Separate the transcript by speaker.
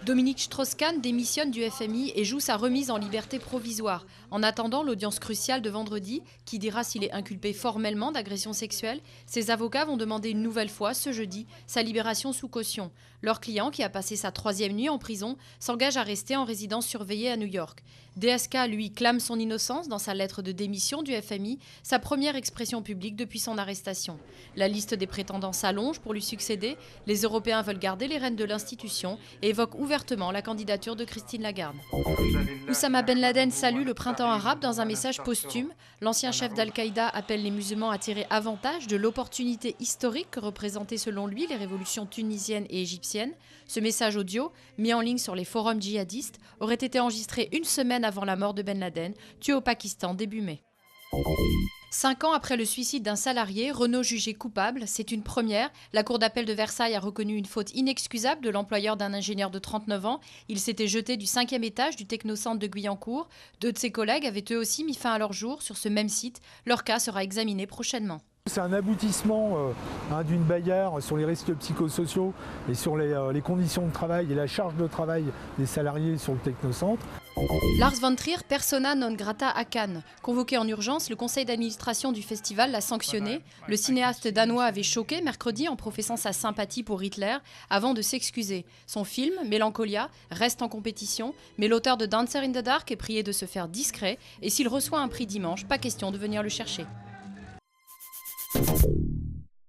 Speaker 1: Dominique Strauss-Kahn démissionne du FMI et joue sa remise en liberté provisoire. En attendant l'audience cruciale de vendredi, qui dira s'il est inculpé formellement d'agression sexuelle, ses avocats vont demander une nouvelle fois, ce jeudi, sa libération sous caution. Leur client, qui a passé sa 3e nuit en prison, s'engage à rester en résidence surveillée à New York. DSK, lui, clame son innocence dans sa lettre de démission du FMI, sa première expression publique depuis son arrestation. La liste des prétendants s'allonge pour lui succéder. Les Européens veulent garder les rênes de l'institution et évoquent ouvertement la candidature de Christine Lagarde. Oussama Ben Laden salue le printemps arabe dans un message posthume. L'ancien chef d'Al-Qaïda appelle les musulmans à tirer avantage de l'opportunité historique que représentaient selon lui les révolutions tunisiennes et égyptiennes. Ce message audio, mis en ligne sur les forums djihadistes, aurait été enregistré une semaine avant la mort de Ben Laden, tué au Pakistan début mai. 5 ans après le suicide d'un salarié, Renault jugé coupable, c'est une première. La cour d'appel de Versailles a reconnu une faute inexcusable de l'employeur d'un ingénieur de 39 ans. Il s'était jeté du 5e étage du technocentre de Guyancourt. 2 de ses collègues avaient eux aussi mis fin à leur jour sur ce même site. Leur cas sera examiné prochainement.
Speaker 2: C'est un aboutissement d'une bagarre sur les risques psychosociaux et sur les conditions de travail et la charge de travail des salariés sur le technocentre.
Speaker 1: Lars von Trier, persona non grata à Cannes. Convoqué en urgence, le conseil d'administration du festival l'a sanctionné. Le cinéaste danois avait choqué mercredi en professant sa sympathie pour Hitler avant de s'excuser. Son film, Mélancolia, reste en compétition, mais l'auteur de Dancer in the Dark est prié de se faire discret et s'il reçoit un prix dimanche, pas question de venir le chercher.